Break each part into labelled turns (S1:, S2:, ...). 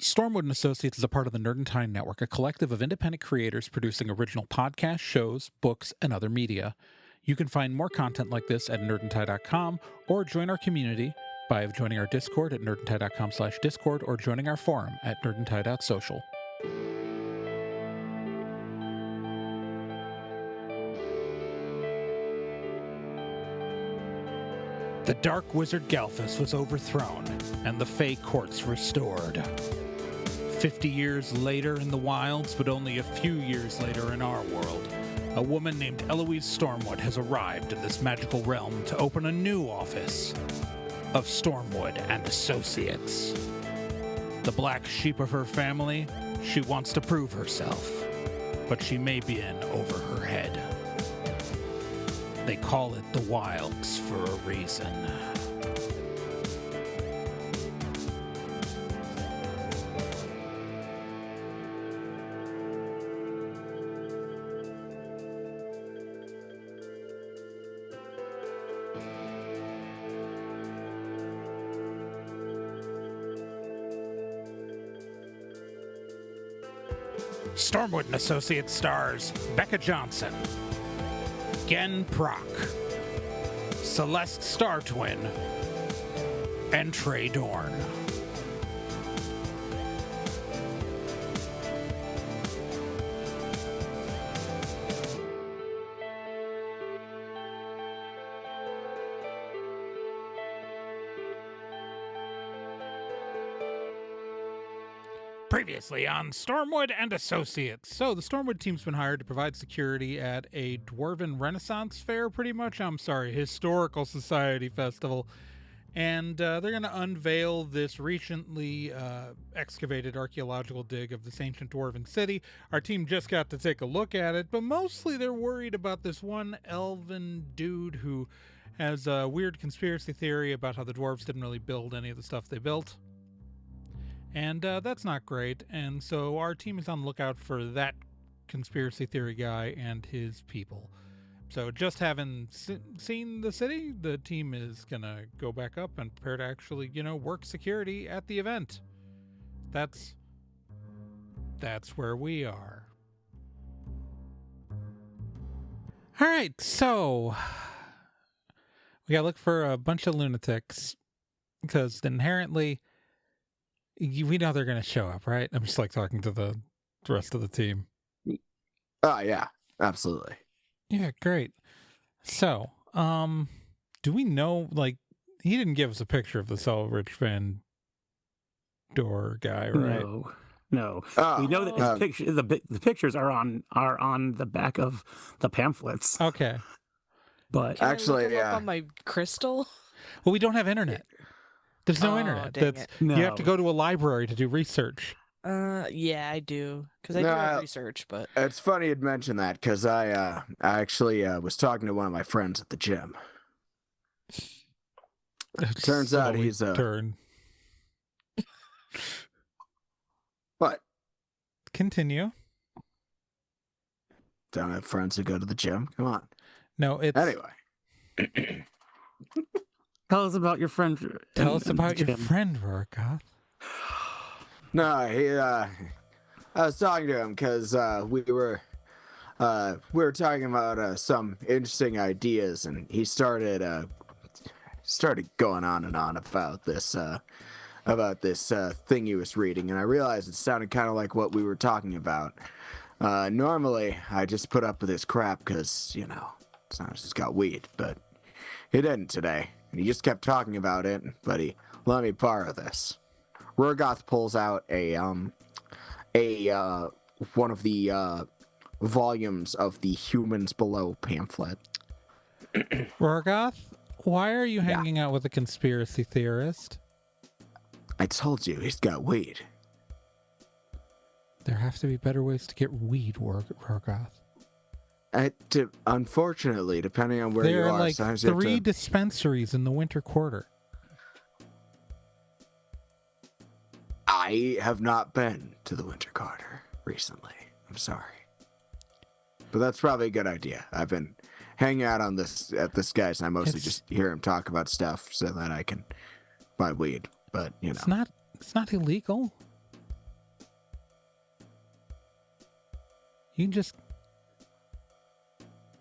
S1: Stormwood and Associates is a part of the Nerdentine Network, a collective of independent creators producing original podcasts, shows, books, and other media. You can find more content like this at nerdentine.com or join our community by joining our Discord at nerdentine.com/discord or joining our forum at nerdentine.social. The Dark Wizard Galthus was overthrown, and the Fey Courts restored. 50 years later in the wilds, but only a few years later in our world, a woman named Eloise Stormwood has arrived in this magical realm to open a new office of Stormwood and Associates. The black sheep of her family, she wants to prove herself, but she may be in over her head. They call it the Wilds for a reason. Stormwood and Associates stars Becca Johnson, Gen Proc, Celeste Startwin, and Trey Dorn. Previously on Stormwood and Associates. So the Stormwood team's been hired to provide security at a Dwarven Renaissance fair, pretty much. Historical Society Festival. And they're going to unveil this recently excavated archaeological dig of this ancient Dwarven city. Our team just got to take a look at it, but mostly they're worried about this one elven dude who has a weird conspiracy theory about how the dwarves didn't really build any of the stuff they built. And that's not great, and so our team is on the lookout for that conspiracy theory guy and his people. So just having seen the city, the team is going to go back up and prepare to actually, work security at the event. That's where we are. All right, so we got to look for a bunch of lunatics, because inherently we know they're going to show up, right? I'm just talking to the rest of the team.
S2: Oh, yeah, absolutely.
S1: Yeah, great. So, do we know, he didn't give us a picture of the Selrich Van Door guy, right?
S3: No. We know that the pictures are on the back of the pamphlets.
S1: Okay.
S3: But
S4: Can
S2: actually,
S4: I look up on my crystal?
S1: Well, we don't have internet. There's no internet. You have to go to a library to do research.
S4: Yeah, I do, because I do have research, but
S2: it's funny you'd mention that, because I actually was talking to one of my friends at the gym. Turns out he's a
S1: turn.
S2: What?
S1: Continue.
S2: Don't have friends who go to the gym. Come on.
S1: No, it's
S2: anyway.
S3: Tell us about your friend.
S1: Tell us about your friend, Rorgoth.
S2: No, I was talking to him because we were talking about some interesting ideas, and he started going on and on about this thing he was reading, and I realized it sounded kind of like what we were talking about. Normally, I just put up with this crap because sometimes it's got weed, but he didn't today. And he just kept talking about it, but he let me borrow this. Rorgoth pulls out one of the volumes of the Humans Below pamphlet.
S1: Rorgoth, why are you hanging out with a conspiracy theorist?
S2: I told you, he's got weed.
S1: There have to be better ways to get weed, Rorgoth.
S2: Unfortunately, depending on where you are,
S1: there are 3 dispensaries in the Winter Quarter.
S2: I have not been to the Winter Quarter recently. I'm sorry, but that's probably a good idea. I've been hanging out at this guy's, and I mostly just hear him talk about stuff so that I can buy weed. But
S1: it's not illegal. You can just...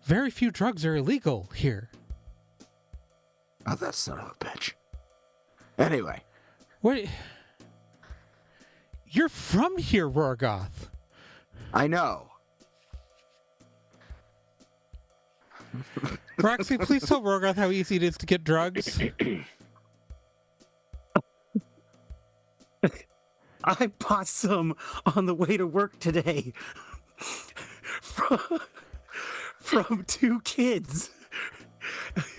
S1: Very few drugs are illegal here.
S2: Oh, that son of a bitch. Anyway.
S1: What? You're from here, Rorgoth.
S2: I know.
S1: Roxy, please tell Rorgoth how easy it is to get drugs.
S3: I bought some on the way to work today from two kids.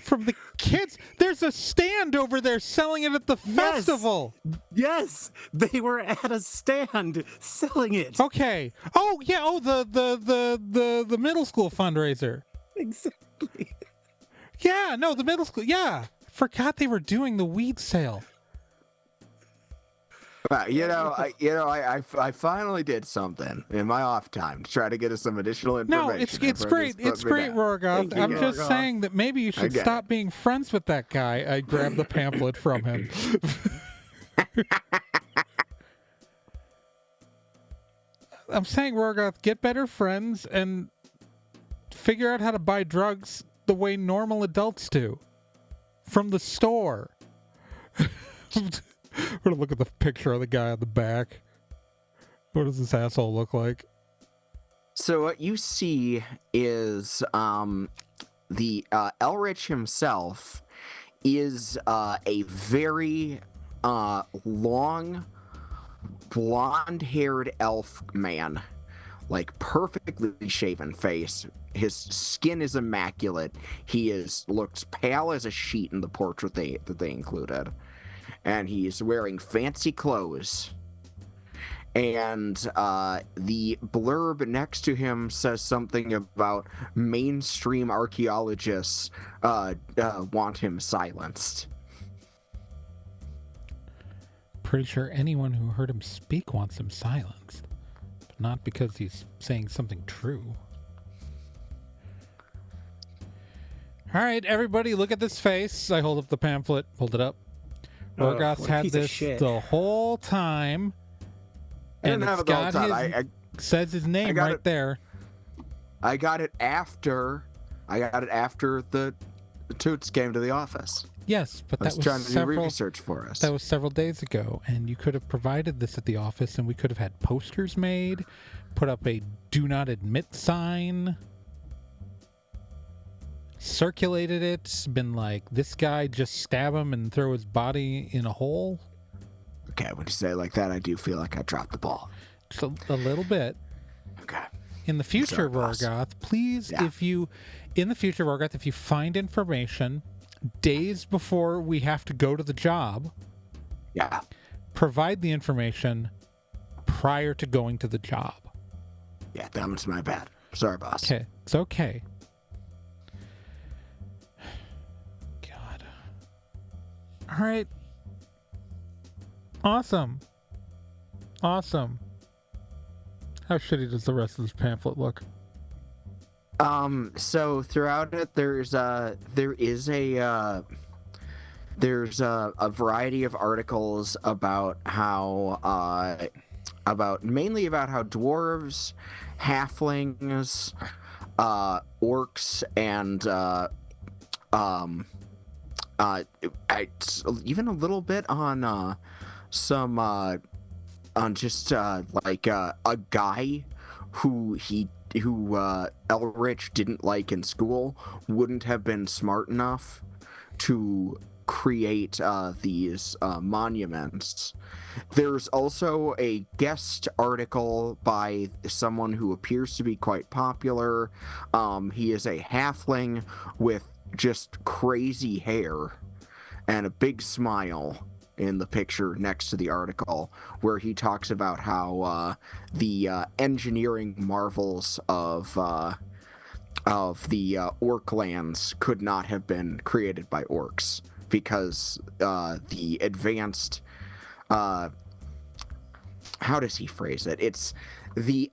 S1: From the kids? There's a stand over there selling it at the festival.
S3: Yes, they were at a stand selling it.
S1: Okay. Oh yeah. Oh, the middle school fundraiser.
S3: Exactly.
S1: Yeah. No, the middle school. Yeah. Forgot they were doing the weed sale.
S2: I finally did something in my off time to try to get us some additional information.
S1: No, it's great. It's great, Rorgoth. I'm just saying that maybe you should stop being friends with that guy. I grabbed the pamphlet from him. I'm saying, Rorgoth, get better friends and figure out how to buy drugs the way normal adults do. From the store. We're gonna look at the picture of the guy on the back. What does this asshole look like?
S2: So what you see is the Elrich himself is a very long, blonde-haired elf man, like perfectly shaven face. His skin is immaculate. He looks pale as a sheet in the portrait that they included. And he's wearing fancy clothes. And the blurb next to him says something about mainstream archaeologists want him silenced.
S1: Pretty sure anyone who heard him speak wants him silenced. But not because he's saying something true. All right, everybody, look at this face. I hold up the pamphlet. Hold it up. Rorgoth's had this the whole time.
S2: I didn't have it the whole time. I
S1: says his name right there.
S2: I got it after the Toots came to the office.
S1: Yes, but that was
S2: trying to do research for us.
S1: That was several days ago, and you could have provided this at the office, and we could have had posters made, put up a "Do Not Admit" sign, circulated it, been like, this guy, just stab him and throw his body in a hole.
S2: Okay, when you say it like that, I do feel like I dropped the ball.
S1: Just a little bit.
S2: Okay.
S1: In the future, Rorgoth, please, if you find information days before we have to go to the job, provide the information prior to going to the job.
S2: Yeah, that was my bad. Sorry, boss.
S1: Okay, it's okay. God. All right. Awesome. How shitty does the rest of this pamphlet look?
S2: So throughout it, there's a variety of articles about how mainly about how dwarves, halflings, orcs, and even a little bit on some on just like a guy who Elrich didn't like in school wouldn't have been smart enough to create these monuments. There's also a guest article by someone who appears to be quite popular. He is a halfling with just crazy hair and a big smile in the picture next to the article, where he talks about how the engineering marvels of the orc lands could not have been created by orcs, because the advanced how does he phrase it? It's the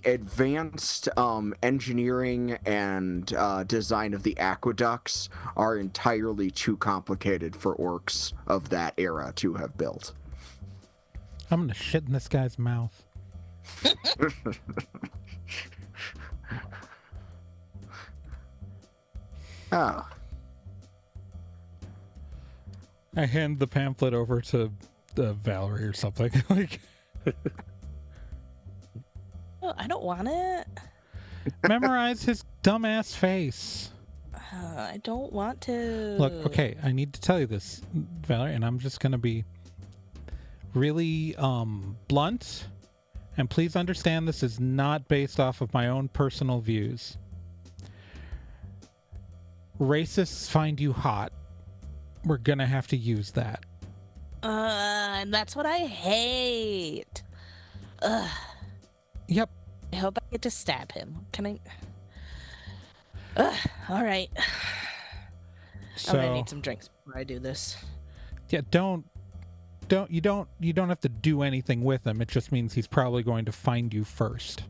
S2: advanced engineering and design of the aqueducts are entirely too complicated for orcs of that era to have built.
S1: I'm gonna shit in this guy's mouth.
S2: Oh.
S1: I hand the pamphlet over to Valerie or something. Like,
S4: Oh, I don't want it.
S1: memorize his dumbass face.
S4: I don't want to.
S1: Look, okay, I need to tell you this, Valerie, and I'm just gonna be really blunt, and please understand this is not based off of my own personal views. Racists find you hot. We're gonna have to use that.
S4: And that's what I hate. Ugh.
S1: Yep.
S4: I hope I get to stab him. Can I? All right.
S1: So,
S4: I'm gonna need some drinks before I do this.
S1: yeah, you don't have to do anything with him. It just means he's probably going to find you first.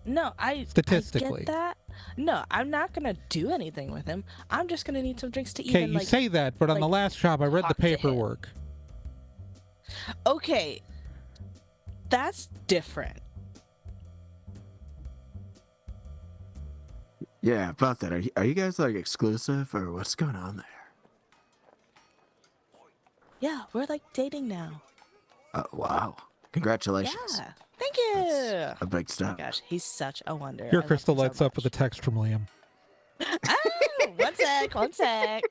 S4: No,
S1: Statistically.
S4: I get that. No, I'm not gonna do anything with him. I'm just gonna need some drinks to
S1: Okay,
S4: even
S1: you
S4: like.
S1: say that, but on the last job, I read the
S4: talk to him.
S1: paperwork.
S4: Okay, that's different.
S2: Yeah, about that. Are you guys like exclusive or what's going on there?
S4: Yeah, we're like dating now.
S2: Wow. Congratulations.
S4: Yeah, thank you.
S2: That's a big step.
S4: Oh my gosh, he's such a wonder.
S1: Your
S4: I love
S1: crystal
S4: him so
S1: lights up with a
S4: much.
S1: text from Liam.
S4: Oh, one sec.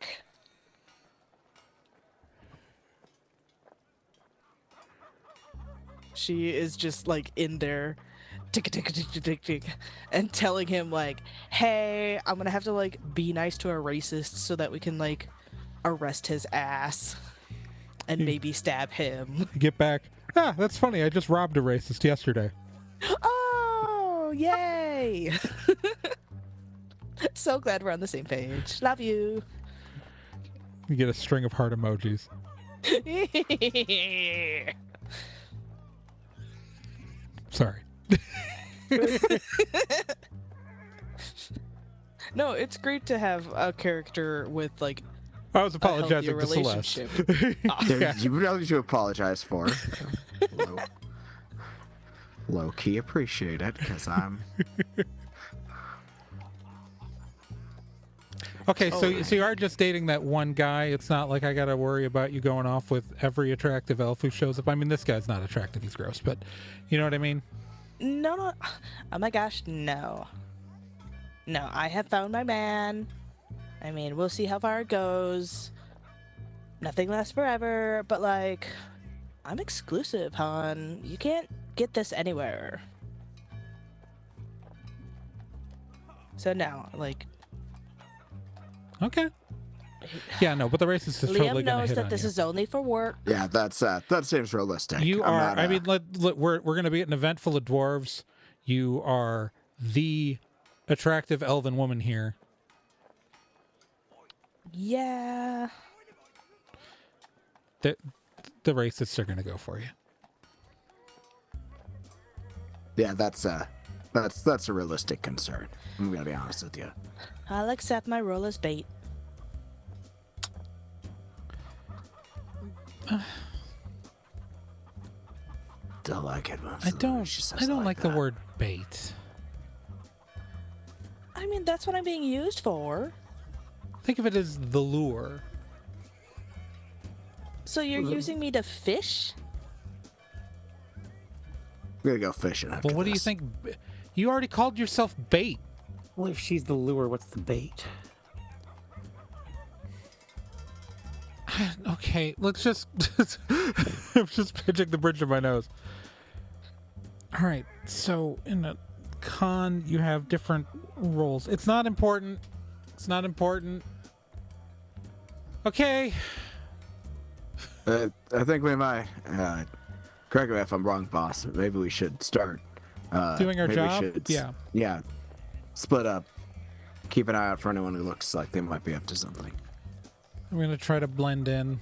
S4: She is just like in there, tick, tick, tick, tick, tick, tick, and telling him like, "Hey, I'm gonna have to like be nice to a racist so that we can like arrest his ass and maybe stab him."
S1: You get back. Ah, that's funny. I just robbed a racist yesterday.
S4: Oh, yay! So glad we're on the same page. Love you.
S1: You get a string of heart emojis. Sorry.
S4: No, it's great to have a character with like
S1: I was
S4: a
S1: apologizing
S4: healthier
S1: to Celeste.
S4: relationship.
S2: There, you really should apologize for. Low key appreciate it because I'm.
S1: Okay, so you are just dating that one guy. It's not like I gotta worry about you going off with every attractive elf who shows up. I mean, this guy's not attractive; he's gross, but you know what I mean.
S4: No. Oh my gosh, no. No, I have found my man. I mean, we'll see how far it goes. Nothing lasts forever, but like, I'm exclusive, hon. You can't get this anywhere. So now, like,
S1: Okay. Yeah, no, but the racist is totally
S4: Liam
S1: gonna
S4: knows
S1: hit
S4: that
S1: on
S4: this
S1: you.
S4: is only for work.
S2: Yeah, that seems realistic.
S1: You
S2: I'm
S1: are.
S2: not,
S1: I mean, we're gonna be at an event full of dwarves. You are the attractive elven woman here.
S4: Yeah.
S1: The racists are gonna go for you.
S2: yeah, that's a realistic concern. I'm gonna be honest with you.
S4: I'll accept my role as bait.
S2: Don't like it. When
S1: I don't.
S2: she says
S1: I
S2: it
S1: don't like the
S2: that.
S1: word bait.
S4: I mean, that's what I'm being used for.
S1: Think of it as the lure.
S4: So you're using me to fish?
S2: We're gonna go fishing after
S1: Well, what do you
S2: this.
S1: think? You already called yourself bait.
S3: Well, if she's the lure, what's the bait?
S1: Okay, let's just. I'm just pitching the bridge of my nose. All right, so in a con, you have different roles. It's not important. It's not important. Okay.
S2: I think we might. Correct me if I'm wrong, boss. Maybe we should start
S1: Doing our
S2: maybe we
S1: job?
S2: should
S1: Yeah.
S2: Yeah. Split up. Keep an eye out for anyone who looks like they might be up to something.
S1: I'm gonna try to blend in.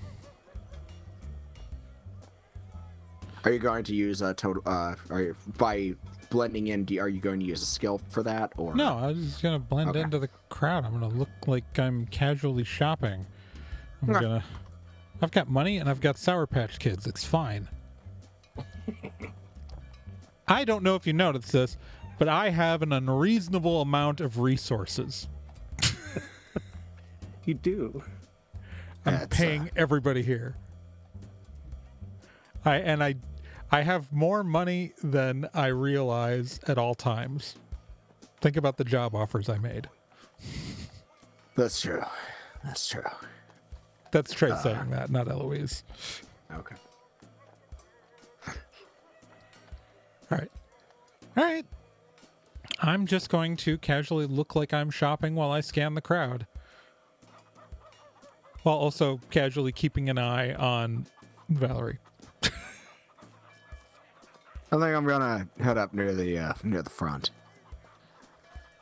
S2: Are you going to use a total? By blending in, are you going to use a skill for that, or
S1: No, I was just gonna blend
S2: Okay.
S1: into the crowd. I'm gonna look like I'm casually shopping.
S2: Okay.
S1: I've got money and I've got Sour Patch Kids. It's fine. I don't know if you noticed this, but I have an unreasonable amount of resources.
S3: You do.
S1: I'm
S2: That's,
S1: paying everybody here. I have more money than I realize at all times. Think about the job offers I made.
S2: That's true. That's true.
S1: That's Trey saying that, not Eloise.
S2: Okay.
S1: All right. I'm just going to casually look like I'm shopping while I scan the crowd. While also casually keeping an eye on Valerie.
S2: I think I'm gonna head up near the front.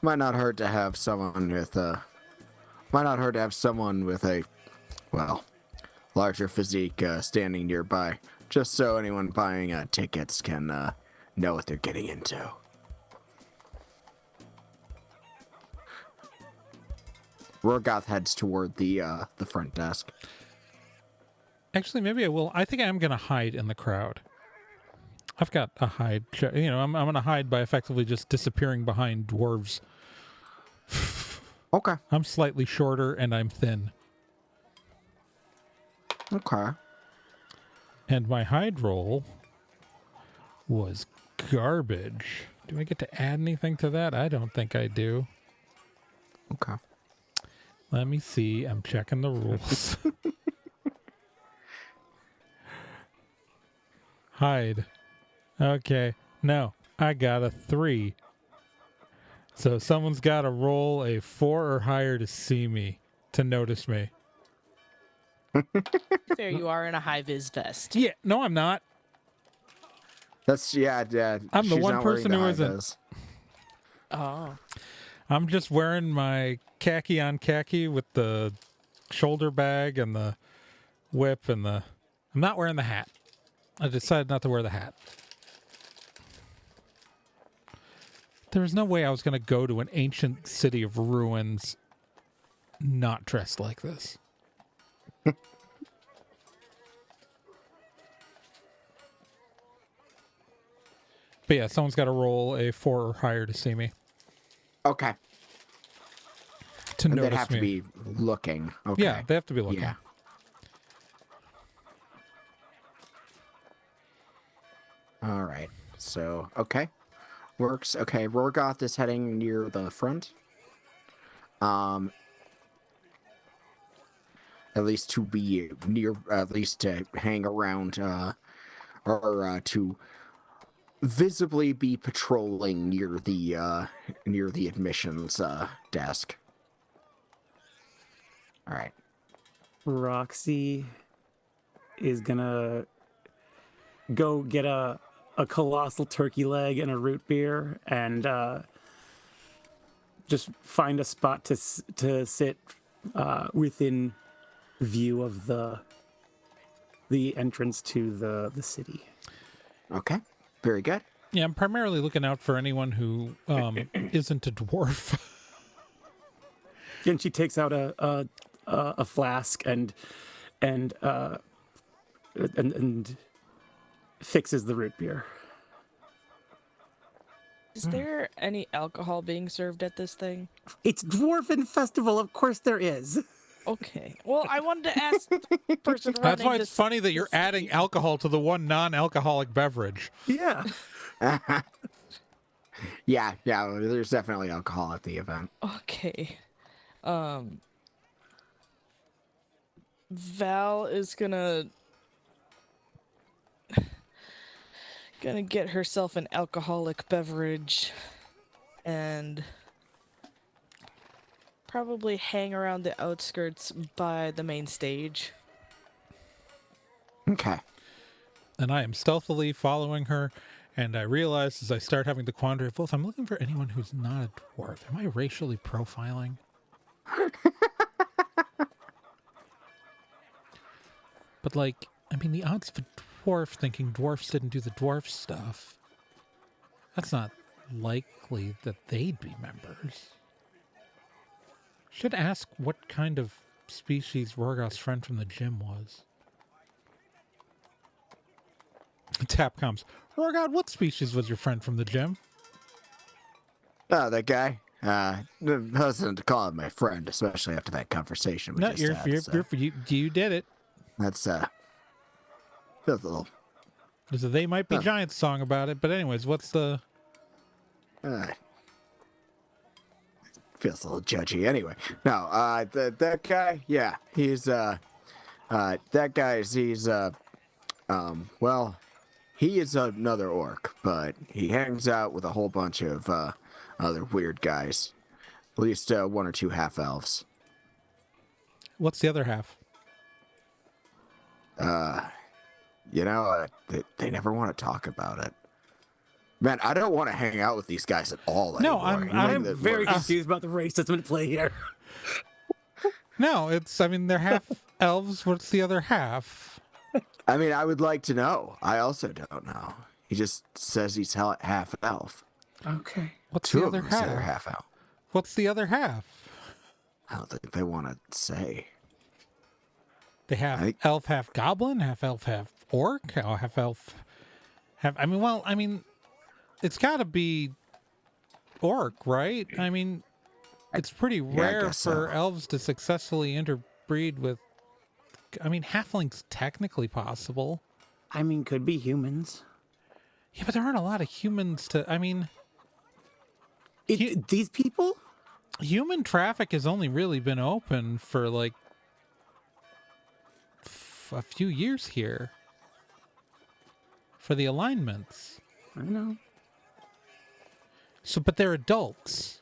S2: Might not hurt to have someone with a larger physique standing nearby, just so anyone buying tickets can know what they're getting into. Rorgoth heads toward the front desk.
S1: Actually, maybe I will. I think I'm going to hide in the crowd. I've got a hide. I'm going to hide by effectively just disappearing behind dwarves.
S2: Okay.
S1: I'm slightly shorter and I'm thin.
S2: Okay.
S1: And my hide roll was garbage. Do I get to add anything to that? I don't think I do.
S2: Okay.
S1: Let me see. I'm checking the rules. Hide. Okay. No, I got a 3. So someone's got to roll a 4 or higher to see me, to notice me.
S4: There you are in a high-vis vest.
S1: Yeah. No, I'm not.
S2: That's yeah.
S1: I'm the
S2: she's
S1: one
S2: not wearing
S1: person
S2: the
S1: who
S2: high
S1: isn't.
S2: vis.
S4: Oh.
S1: I'm just wearing my khaki on khaki with the shoulder bag and the whip and the... I'm not wearing the hat. I decided not to wear the hat. There was no way I was going to go to an ancient city of ruins not dressed like this. But yeah, someone's got to roll a 4 or higher to see me.
S2: Okay.
S1: To
S2: And
S1: notice
S2: they'd have
S1: me.
S2: to be looking. Okay.
S1: Yeah, they have to be looking.
S2: Yeah. All right. So, okay. Works. Okay, Rorgoth is heading near the front. At least to be near, at least to hang around, or to visibly be patrolling near the admissions desk. All right.
S3: Roxy is gonna go get a colossal turkey leg and a root beer and just find a spot to sit within view of the entrance to the city.
S2: Okay. Very good.
S1: Yeah, I'm primarily looking out for anyone who isn't a dwarf.
S3: And she takes out a flask and fixes the root beer.
S4: Is there any alcohol being served at this thing?
S3: It's Dwarven Festival, of course there is.
S4: Okay. Well, I wanted to ask the person running
S1: That's why it's
S4: this-
S1: funny that you're
S4: this
S1: adding
S4: city.
S1: alcohol to the one non-alcoholic beverage.
S3: Yeah.
S2: Yeah. There's definitely alcohol at the event.
S4: Okay. Val is gonna get herself an alcoholic beverage and probably hang around the outskirts by the main stage.
S2: Okay.
S1: And I am stealthily following her, and I realize as I start having the quandary of, well, if I'm looking for anyone who's not a dwarf, am I racially profiling? But, like, I mean, the odds of a dwarf thinking dwarfs didn't do the dwarf stuff, that's not likely that they'd be members. Should ask what kind of species Rorgoth's friend from the gym was. Tap comes. Rorgoth, what species was your friend from the gym?
S2: Oh, that guy. I wasn't to call him my friend, especially after that conversation we
S1: No,
S2: just
S1: you're,
S2: had.
S1: you're,
S2: So
S1: you did it.
S2: that's feels a little
S1: There's a They Might Be
S2: Huh.
S1: Giants song about it. But anyways, what's the...
S2: feels a little judgy. Anyway, no, that guy, yeah, he's that guy's well, he is another orc, but he hangs out with a whole bunch of other weird guys. At least one or two half elves.
S1: What's the other half?
S2: You know, they never want to talk about it. Man, I don't want to hang out with these guys at all
S1: No,
S2: anymore. You
S1: I'm
S2: make it
S3: very
S2: worse.
S3: confused about the racism at play here.
S1: No, I mean, they're half elves. What's the other half?
S2: I mean, I would like to know. I also don't know. He just says he's half elf.
S3: Okay.
S1: What's
S2: Two
S1: the
S2: of
S1: other
S2: them say they're
S1: half?
S2: half elf.
S1: What's the other half?
S2: I don't think they want to say.
S1: They half
S2: I-
S1: elf, half goblin, half elf, half orc, or half elf, half. I mean, it's got to be orc, right? I mean, it's pretty rare
S2: guess
S1: for
S2: so.
S1: elves to successfully interbreed with. I mean, halfling's technically possible.
S3: I mean, could be humans.
S1: Yeah, but there aren't a lot of humans to. I mean,
S3: These people?
S1: human traffic has only really been open for like a few years here for the alignments.
S3: I know.
S1: So, but they're adults.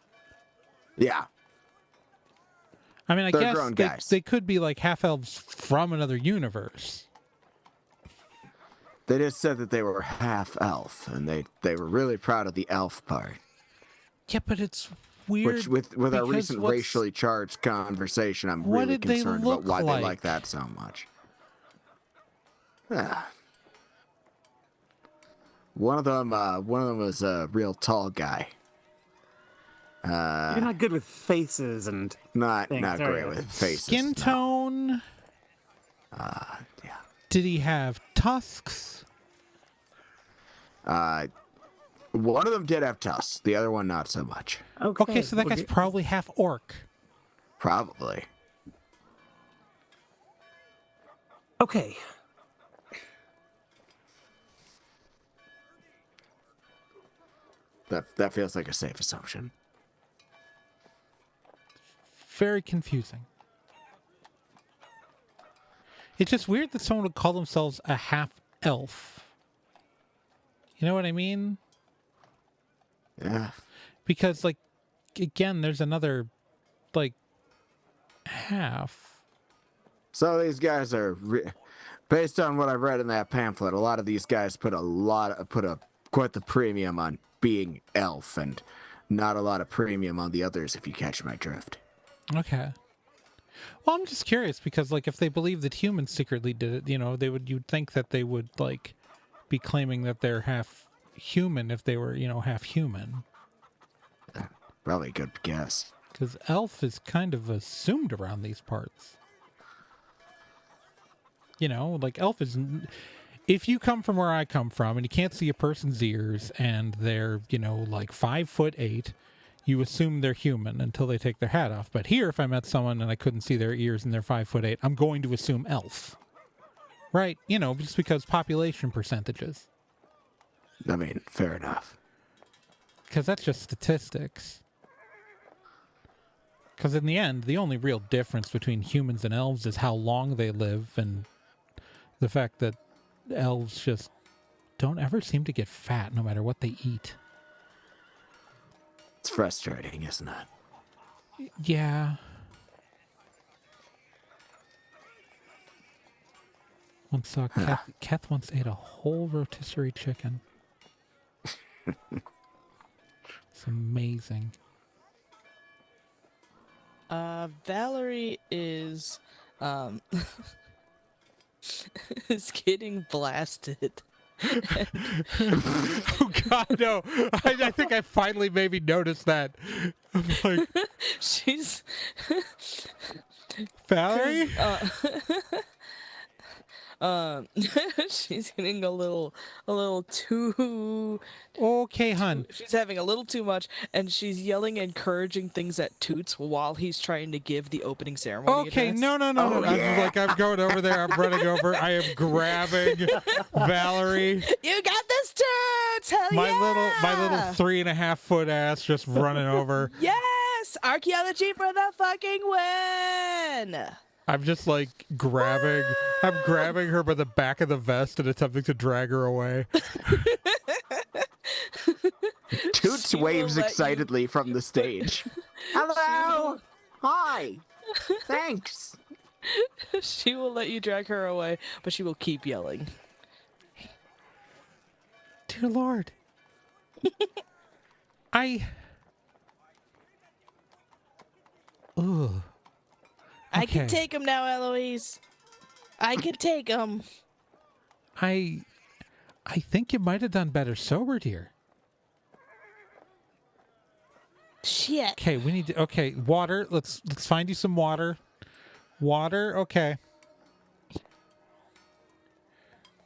S2: Yeah.
S1: I mean, I
S2: They're
S1: guess
S2: grown guys.
S1: they could be like half elves from another universe.
S2: They just said that they were half elf, and they were really proud of the elf part.
S1: Yeah, but it's weird.
S2: Which, with our
S1: because
S2: recent
S1: what's-
S2: racially charged conversation, I'm
S1: What
S2: really
S1: did they
S2: concerned
S1: look
S2: about why
S1: like?
S2: they like that so much. One of them was a real tall guy.
S3: You're not good with faces and
S2: Not
S3: Thanks,
S2: not
S3: are
S2: great
S3: you?
S2: with faces.
S1: Skin
S2: no.
S1: tone?
S2: Yeah.
S1: Did he have tusks?
S2: One of them did have tusks. The other one not so much.
S1: Okay, so that guy's probably half orc.
S2: Probably.
S3: Okay.
S2: That feels like a safe assumption.
S1: Very confusing. It's just weird that someone would call themselves a half elf. You know what I mean?
S2: Yeah.
S1: Because, like, again, there's another, like, half.
S2: So these guys are, based on what I've read in that pamphlet, a lot of these guys put quite the premium on being elf, and not a lot of premium on the others, if you catch my drift.
S1: Okay. Well, I'm just curious because, like, if they believe that humans secretly did it, you know, you'd think that they would, like, be claiming that they're half human if they were, you know, half human.
S2: Probably a good guess.
S1: Because elf is kind of assumed around these parts. You know, like, elf is... If you come from where I come from and you can't see a person's ears and they're, you know, like 5'8", you assume they're human until they take their hat off. But here, if I met someone and I couldn't see their ears and they're 5'8", I'm going to assume elf. Right? You know, just because population percentages.
S2: I mean, fair enough.
S1: Because that's just statistics. Because in the end, the only real difference between humans and elves is how long they live and the fact that elves just don't ever seem to get fat no matter what they eat.
S2: It's frustrating, isn't it?
S1: Yeah. Once saw Keth once ate a whole rotisserie chicken. It's amazing.
S4: Valerie is is getting blasted.
S1: Oh God, no! I think I finally maybe noticed that. I'm like,
S4: She's
S1: Valerie?
S4: She's getting a little too.
S1: Okay, hun.
S4: She's having a little too much, and she's yelling encouraging things at Toots while he's trying to give the opening ceremony
S1: Okay,
S4: address.
S1: no.
S2: Oh, yeah.
S1: I'm going over there. I'm running over. I am grabbing Valerie.
S4: You got this, Toots! Hell
S1: My
S4: yeah!
S1: little 3.5-foot ass just running over.
S4: Yes! Archaeology for the fucking win!
S1: I'm just like grabbing. I'm grabbing her by the back of the vest and attempting to drag her away.
S2: Toots
S4: She will
S2: waves
S4: let you-
S2: excitedly from the stage. Hello! Hi! Thanks!
S4: She will let you drag her away, but she will keep yelling.
S1: Dear Lord. Ugh.
S4: I can
S1: Okay.
S4: take him now, Eloise. I can take him.
S1: I think you might have done better sober, dear.
S4: Shit.
S1: Okay, we need to. Okay, water. Let's find you some water. Water. Okay.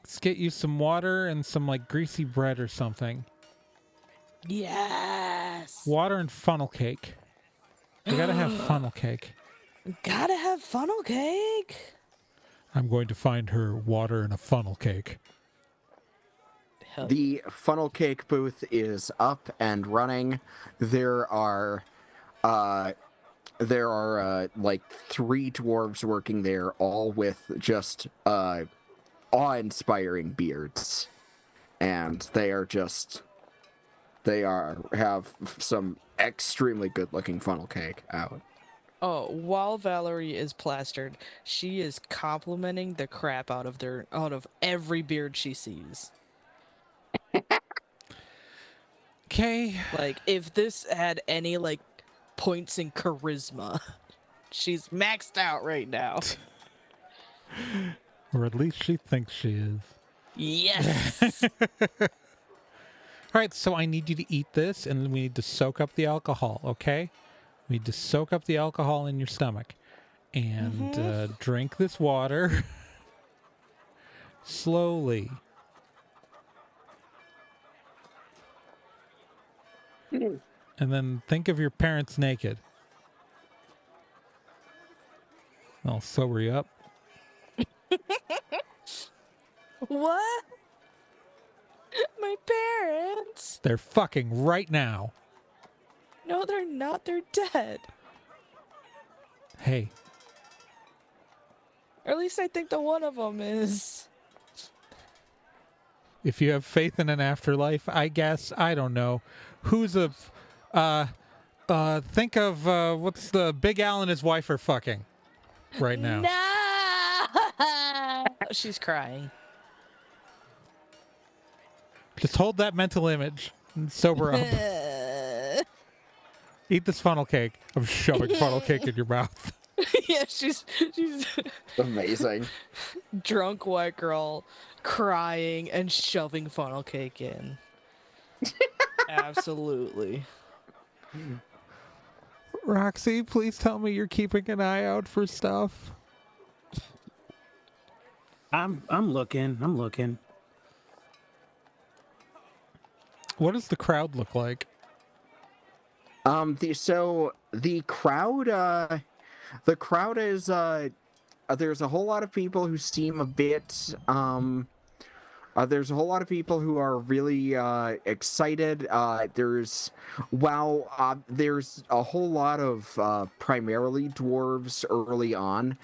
S1: Let's get you some water and some like greasy bread or something.
S4: Yes.
S1: Water and funnel cake. We gotta have funnel cake.
S4: Gotta have funnel cake.
S1: I'm going to find her water and a funnel cake.
S4: Hell
S2: The funnel cake booth is up and running. There are like 3 dwarves working there, all with just awe-inspiring beards, and they have some extremely good-looking funnel cake out.
S4: Oh, while Valerie is plastered, she is complimenting the crap out of every beard she sees.
S1: Okay.
S4: Like, if this had any like points in charisma, she's maxed out right now.
S1: Or at least she thinks she is.
S4: Yes.
S1: All right, so I need you to eat this, and we need to soak up the alcohol, okay? We need to soak up the alcohol in your stomach. And drink this water slowly. And then think of your parents naked. I'll sober you up.
S4: What? My parents?
S1: They're fucking right now.
S4: No, they're not. They're dead.
S1: Hey,
S4: Or at least I think the one of them is.
S1: if you have faith in an afterlife, I guess, I don't know. Who's a... think of what's the Big Al and his wife are fucking right now.
S4: No! She's crying.
S1: Just hold that mental image and sober up. Eat this funnel cake. I'm shoving funnel cake in your mouth.
S4: Yeah, she's
S2: Amazing.
S4: drunk white girl crying and shoving funnel cake in. Absolutely.
S1: Roxy, please tell me you're keeping an eye out for stuff.
S3: I'm looking.
S1: What does the crowd look like?
S2: The crowd is there's a whole lot of people who seem a bit there's a whole lot of people who are really excited. There's a whole lot of primarily dwarves early on.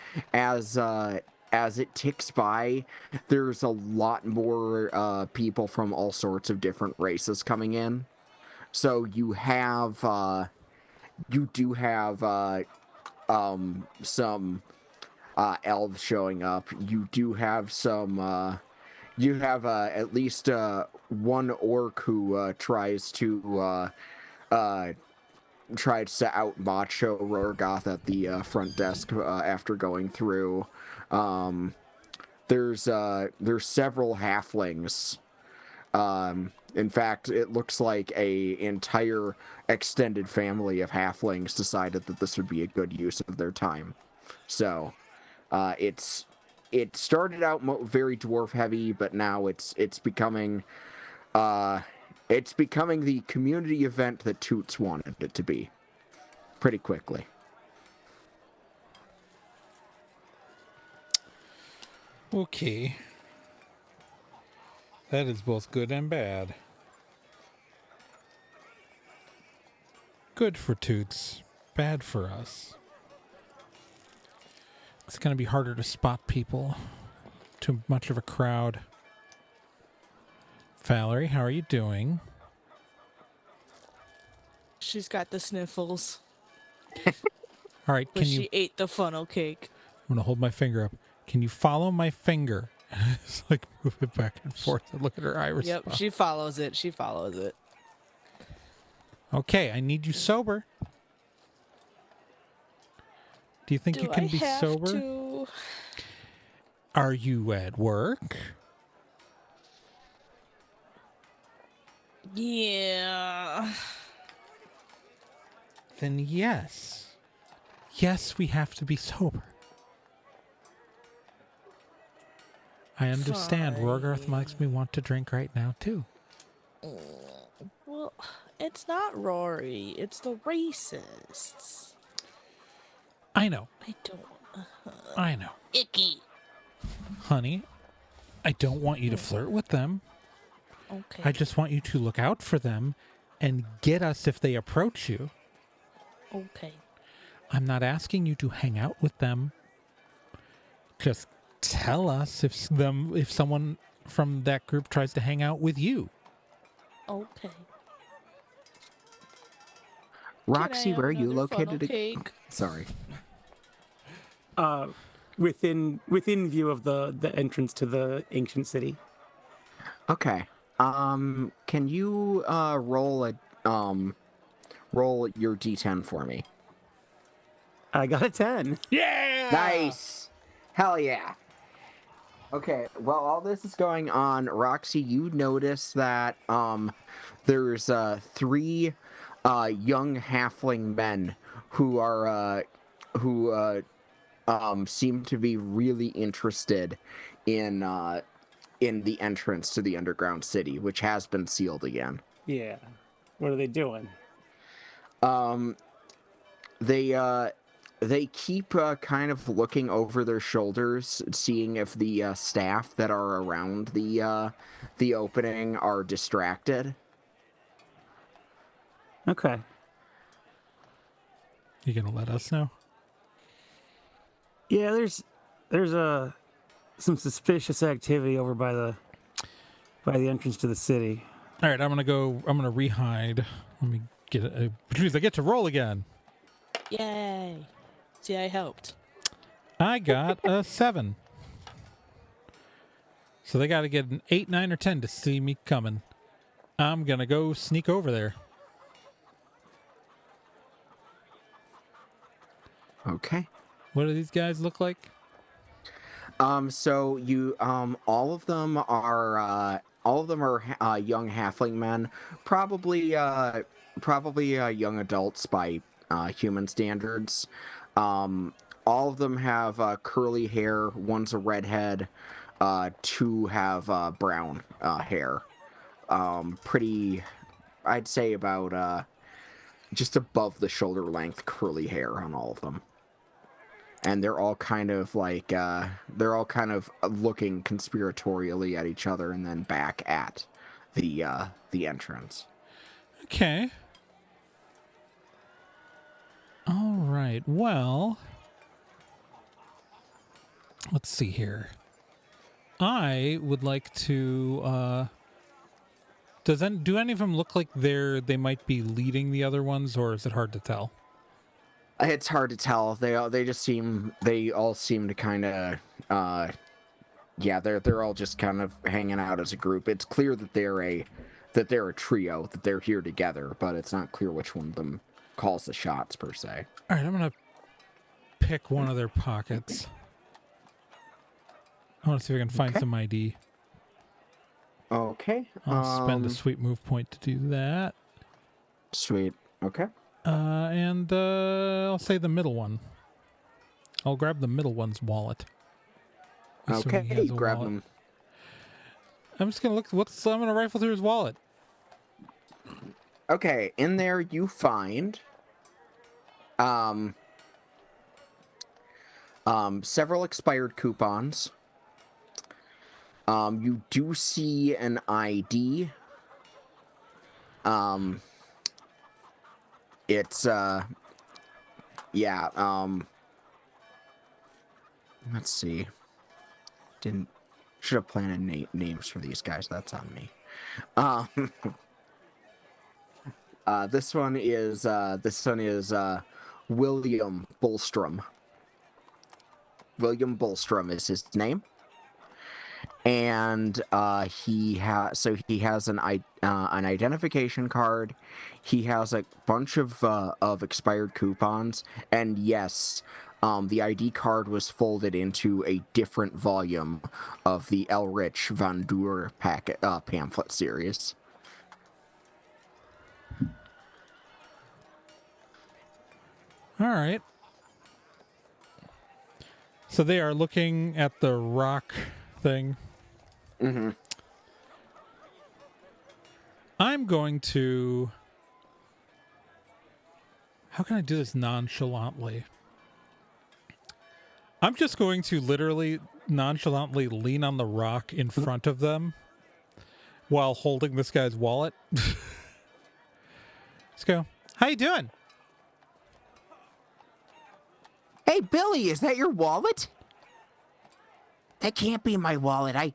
S2: As it ticks by, there's a lot more people from all sorts of different races coming in. So you do have some elves showing up. You do have some you have at least one orc who tries to out macho Rorgoth at the front desk after going through. There's several halflings. In fact, it looks like a entire extended family of halflings decided that this would be a good use of their time. So, it's it started out very dwarf heavy, but now it's becoming the community event that Toots wanted it to be pretty quickly.
S1: Okay. That is both good and bad. Good for Toots, bad for us. It's going to be harder to spot people. Too much of a crowd. Valerie, how are you doing?
S4: She's got the sniffles.
S1: All right,
S4: But
S1: can you...
S4: she ate the funnel cake.
S1: I'm going to hold my finger up. Can you follow my finger? It's like move it back and forth and look at her iris.
S4: Yep,
S1: spot.
S4: she follows it. She follows it.
S1: Okay, I need you sober. Do you think
S4: Do
S1: you can
S4: I
S1: be
S4: have
S1: sober?
S4: to?
S1: Are you at work?
S4: Yeah.
S1: Then yes. Yes, we have to be sober. I understand. Rorgarth makes me want to drink right now, too.
S4: Well, it's not Rory. It's the racists.
S1: I know.
S4: I don't.
S1: I know.
S4: Icky.
S1: Honey, I don't want you to flirt with them.
S4: Okay.
S1: I just want you to look out for them and get us if they approach you.
S4: Okay.
S1: I'm not asking you to hang out with them. Just tell us if someone from that group tries to hang out with you.
S4: Okay.
S2: Roxy, where are you
S4: another funnel
S2: located?
S4: cake?
S2: Sorry.
S3: Within view of the entrance to the ancient city.
S2: Okay. Can you roll your D10 for me?
S3: I got a 10.
S1: Yeah!
S2: Nice. Hell yeah. Okay, while all this is going on, Roxy, you notice that there's 3 young halfling men who seem to be really interested in the entrance to the underground city, which has been sealed again.
S3: Yeah. What are they doing?
S2: They keep kind of looking over their shoulders, seeing if the staff that are around the opening are distracted.
S3: Okay.
S1: You gonna let us know?
S3: Yeah, there's some suspicious activity over by the entrance to the city.
S1: All right, I'm gonna re-hide. Let me get it. Jeez, I get to roll again.
S4: Yay. See, I helped.
S1: I got a 7. So they got to get an 8, 9, or 10 to see me coming. I'm gonna go sneak over there.
S2: Okay.
S1: What do these guys look like?
S2: So you all of them are young halfling men, probably young adults by human standards. All of them have curly hair. One's a redhead. 2 have brown hair. Pretty, I'd say about just above the shoulder length curly hair on all of them. And they're all kind of like looking conspiratorially at each other and then back at the entrance.
S1: Okay. All right. Well, let's see here. I would like to. Do any of them look like they might be leading the other ones, or is it hard to tell?
S2: It's hard to tell. They all seem to kind of they're all just kind of hanging out as a group. It's clear that they're a trio, that they're here together, but it's not clear which one of them calls the shots per se.
S1: All right, I'm gonna pick one of their pockets. I want to see if I can find some ID.
S2: Okay.
S1: I'll spend a sweet move point to do that.
S2: Sweet. Okay.
S1: And I'll say the middle one. I'll grab the middle one's wallet. assuming he
S2: Okay,
S1: has a
S2: grab
S1: wallet.
S2: him.
S1: I'm just gonna look. I'm gonna rifle through his wallet.
S2: Okay, in there you find several expired coupons. You do see an ID. It's yeah, let's see. Should have planned names for these guys. That's on me. This one is William Bullstrom. William Bullstrom is his name, and he has an identification card. He has a bunch of expired coupons, and yes, the ID card was folded into a different volume of the Elrich Von Dur pamphlet series.
S1: All right. So they are looking at the rock thing.
S2: Mm-hmm.
S1: I'm going to... How can I do this nonchalantly? I'm just going to literally nonchalantly lean on the rock in front of them while holding this guy's wallet. Let's go. How you doing?
S2: Hey, Billy, is that your wallet? That can't be my wallet.
S1: I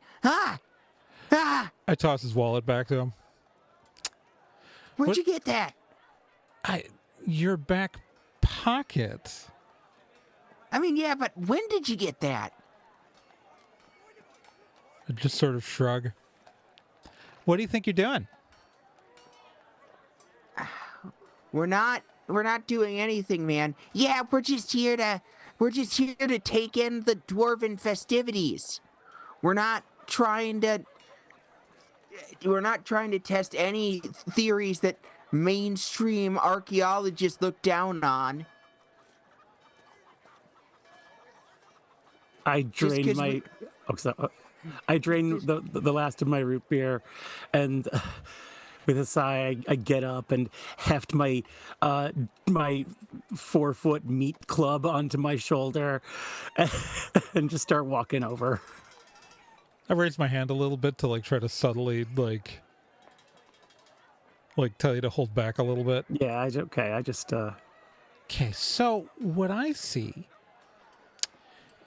S1: toss his wallet back to him.
S2: Where'd
S1: What?
S2: you get that?
S1: Your back pocket.
S2: I mean, yeah, but when did you get that?
S1: I just sort of shrug. What do you think you're doing?
S2: We're not doing anything, man. Yeah, we're just here to take in the dwarven festivities. We're not trying to test any theories that mainstream archaeologists look down on.
S3: I drained my. I drained the last of my root beer, and with a sigh, I get up and heft my 4-foot meat club onto my shoulder, and just start walking over.
S1: I raise my hand a little bit to try to subtly like tell you to hold back a little bit.
S3: Yeah, I just.
S1: Okay, so what I see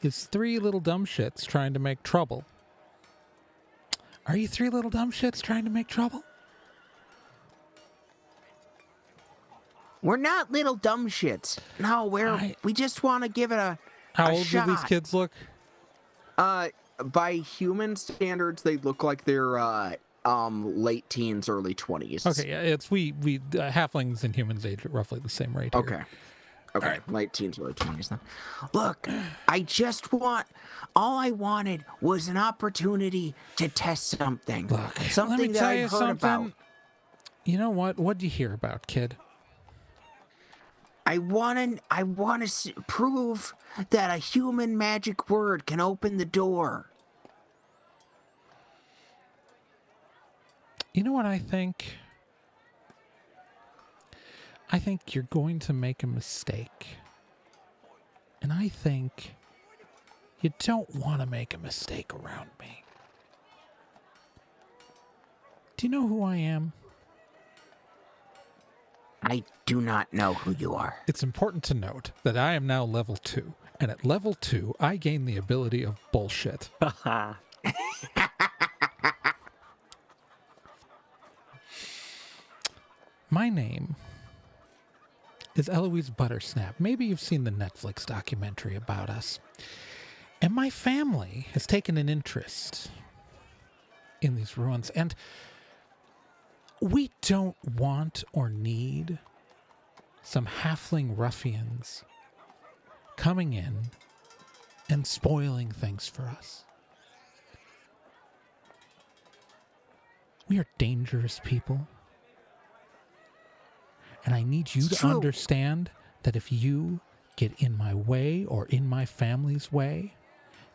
S1: is 3 little dumb shits trying to make trouble. Are you 3 little dumb shits trying to make trouble?
S2: We're not little dumb shits. No, we just want to give it a
S1: How
S2: a
S1: old
S2: shot.
S1: do these kids look?
S2: By human standards, they look like they're late teens, early 20s.
S1: Okay, yeah, it's we halflings and humans age at roughly the same rate. Here.
S2: Okay. Late teens, early 20s then. Look, all I wanted was an opportunity to test something.
S1: Look,
S2: something
S1: let me
S2: that
S1: tell
S2: I
S1: you
S2: heard
S1: something.
S2: about.
S1: You know what? What'd you hear about, kid?
S2: I want to prove that a human magic word can open the door.
S1: You know what I think? I think you're going to make a mistake. And I think you don't want to make a mistake around me. Do you know who I am?
S2: I do not know who you are.
S1: It's important to note that I am now level 2. And at level 2, I gain the ability of bullshit. My name is Eloise Buttersnap. Maybe you've seen the Netflix documentary about us. And my family has taken an interest in these ruins. And we don't want or need some halfling ruffians coming in and spoiling things for us. We are dangerous people. And I need you to understand that if you get in my way or in my family's way,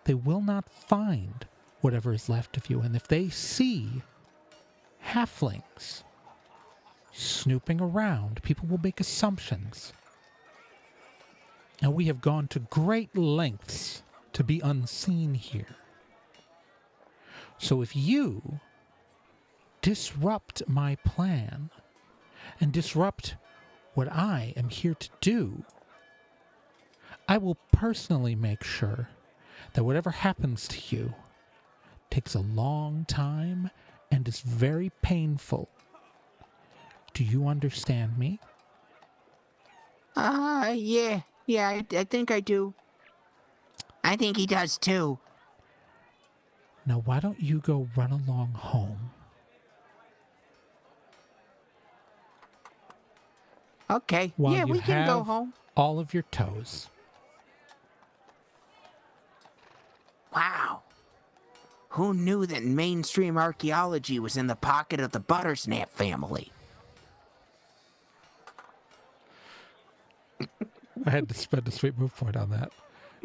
S1: they will not find whatever is left of you. And if they see halflings snooping around, people will make assumptions. Now, we have gone to great lengths to be unseen here. So if you disrupt my plan and disrupt what I am here to do, I will personally make sure that whatever happens to you takes a long time and is very painful. Do you understand me?
S2: Yeah, I think I do. I think he does too.
S1: Now, why don't you go run along home?
S2: Okay,
S1: While
S2: yeah,
S1: you
S2: we can go
S1: have
S2: home.
S1: all of your toes.
S2: Wow. Who knew that mainstream archaeology was in the pocket of the Buttersnap family?
S1: I had to spend a sweet move point on that.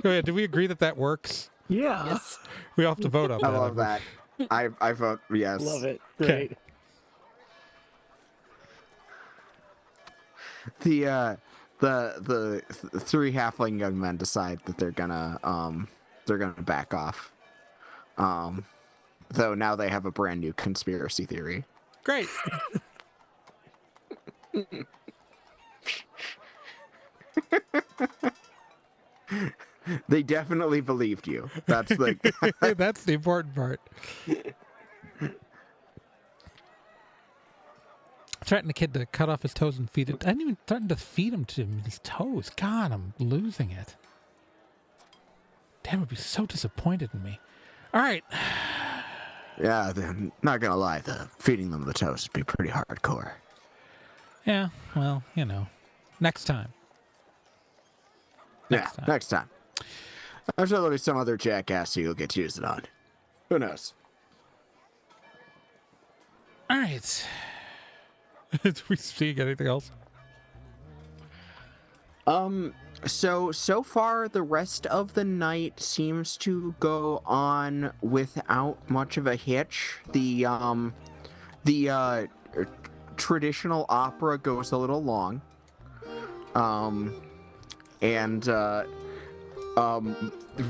S1: Go ahead. Do we agree that that works?
S3: Yeah.
S4: Yes.
S1: We all have to vote on
S2: I
S1: that.
S2: love that. I vote yes.
S3: Love it.
S1: Okay.
S3: Great.
S2: The three halfling young men decide that they're gonna back off. Though now they have a brand new conspiracy theory.
S1: Great.
S2: They definitely believed you. That's the
S1: That's the important part. Threatened the kid to cut off his toes and feed it. I didn't even threaten to feed him to his toes. God, I'm losing it. Dad would be so disappointed in me. All right.
S2: yeah. Not gonna lie, the feeding them the toast would be pretty hardcore.
S1: Yeah, well, you know. Next time.
S2: Next time. I'm sure there'll be some other jackass who you'll get to use it on. Who knows?
S1: All right. Do we see anything else?
S2: So far the rest of the night seems to go on without much of a hitch. The traditional opera goes a little long.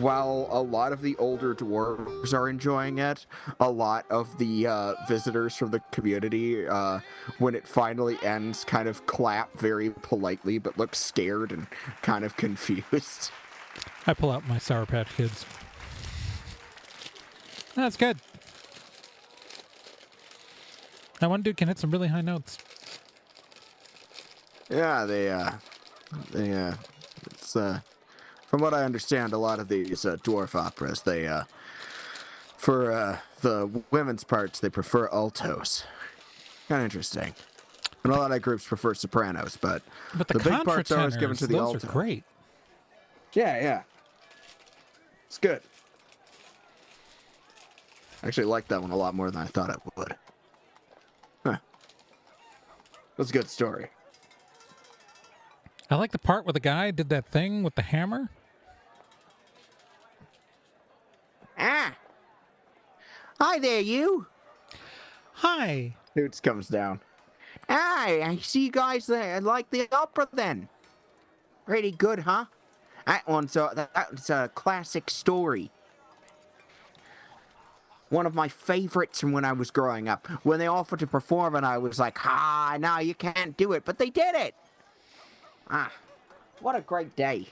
S2: While a lot of the older dwarves are enjoying it, a lot of the visitors from the community, when it finally ends, kind of clap very politely, but look scared and kind of confused.
S1: I pull out my Sour Patch Kids. That's good. That one dude can hit some really high notes.
S2: Yeah, it's from what I understand, a lot of these dwarf operas, for the women's parts, they prefer altos. Kind of interesting. And a lot of groups prefer sopranos, but
S1: But
S2: the big parts are always given to the
S1: those
S2: alto.
S1: are great.
S2: Yeah. It's good. I actually like that one a lot more than I thought I would. Huh. That's a good story.
S1: I like the part where the guy did that thing with the hammer.
S2: Ah! Hi there, you!
S1: Hi.
S2: Hoots comes down. Hi, I see you guys there. Like the opera then. Pretty good, huh? That was a classic story. One of my favorites from when I was growing up. When they offered to perform it, I was like, no, you can't do it. But they did it. What a great day.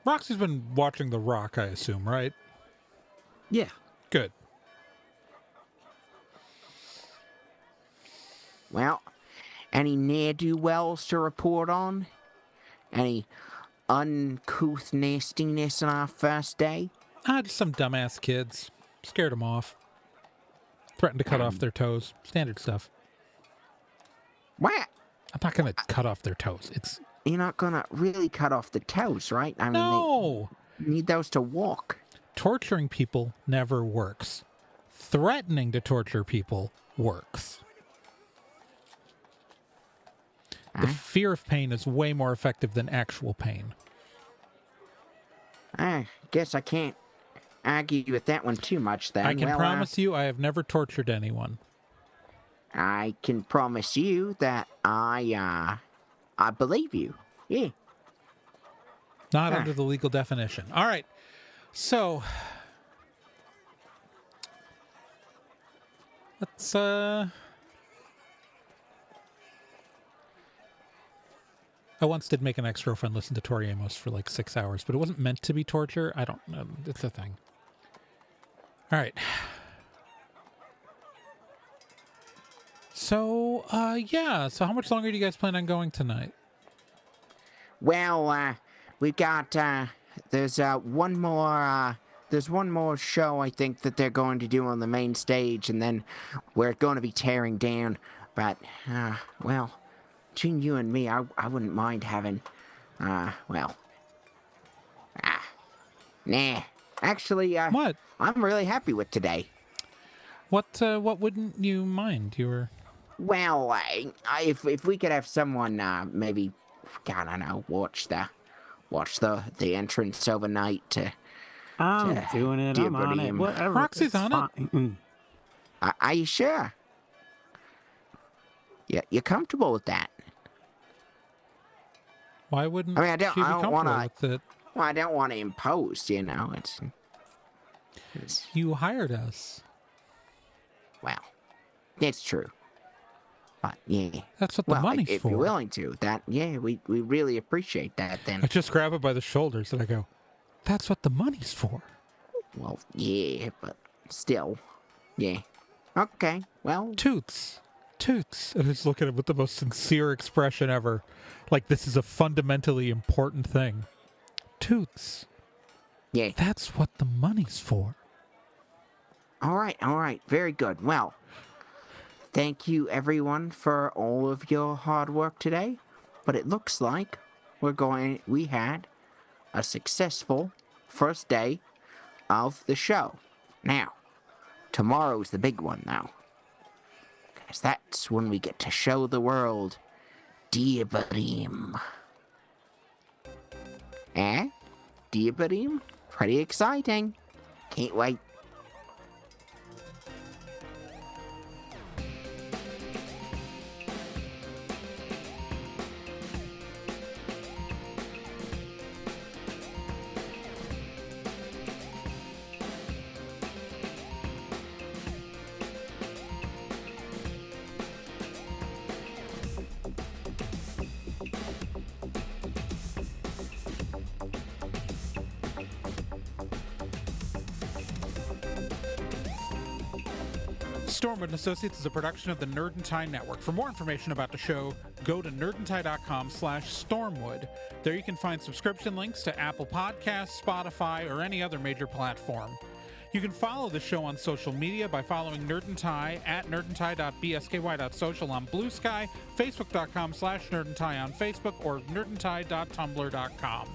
S1: Roxy's been watching The Rock, I assume, right?
S3: Yeah.
S1: Good.
S2: Well, any ne'er-do-wells to report on? Any uncouth nastiness on our first day?
S1: Just some dumbass kids. Scared them off. Threatened to cut off their toes. Standard stuff.
S2: What?
S1: I'm not going to cut off their toes. It's...
S2: You're not gonna really cut off the toes, right? I mean,
S1: No!
S2: you need those to walk.
S1: Torturing people never works. Threatening to torture people works. The fear of pain is way more effective than actual pain.
S2: I guess I can't argue with that one too much then.
S1: I can
S2: Well,
S1: promise you I have never tortured anyone.
S2: I can promise you that I believe you. Yeah.
S1: Not
S2: Huh.
S1: under the legal definition. All right. So let's I once did make an ex-girlfriend listen to Tori Amos for like 6 hours, but it wasn't meant to be torture. I don't know. It's a thing. All right. So, yeah. So how much longer do you guys plan on going tonight?
S2: Well, we've got there's one more show I think that they're going to do on the main stage, and then we're going to be tearing down. But well, between you and me, I wouldn't mind having well, nah. Actually,
S1: What?
S2: I'm really happy with today.
S1: What wouldn't you mind? You were...
S2: Well, if we could have someone maybe, I don't know, watch the entrance overnight to.
S3: I'm
S2: Yeah,
S3: doing it.
S2: dear
S3: I'm on
S2: buddy,
S3: it. Whatever.
S1: Roxy's
S3: it's
S1: on it.
S3: fine.
S2: Are you sure? Yeah, you're comfortable with that?
S1: Why wouldn't
S2: I mean, I don't
S1: she be comfortable
S2: wanna-
S1: with it?
S2: Well, I don't want to impose, you know. It's
S1: You hired us.
S2: well, it's true. But yeah,
S1: That's what the
S2: well,
S1: money's
S2: if
S1: for.
S2: you're willing to, we really appreciate that.
S1: I
S2: Then,
S1: just grab it by the shoulders and I go, that's what the money's for.
S2: well, yeah, but still, yeah. Okay, well,
S1: Toots. Toots. And I just look at him with the most sincere expression ever. Like this is a fundamentally important thing. Toots.
S2: yeah.
S1: That's what the money's for.
S2: All right, very good. Well, thank you everyone for all of your hard work today. But it looks like we had a successful first day of the show. Now, tomorrow's the big one now. Because that's when we get to show the world Diabarim. Eh? Diabarim? Pretty exciting. Can't wait.
S1: Stormwood & Associates is a production of the Nerd and Tie Network. For more information about the show, go to nerdandtie.com/stormwood. There you can find subscription links to Apple Podcasts, Spotify, or any other major platform. You can follow the show on social media by following Nerd and Tie at nerdandtie.bsky.social on Blue Sky, facebook.com/nerdandtie on Facebook, or nerdandtie.tumblr.com.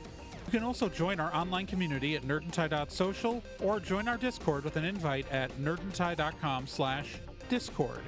S1: You can also join our online community at nerdandtie.social or join our Discord with an invite at nerdandtie.com/discord.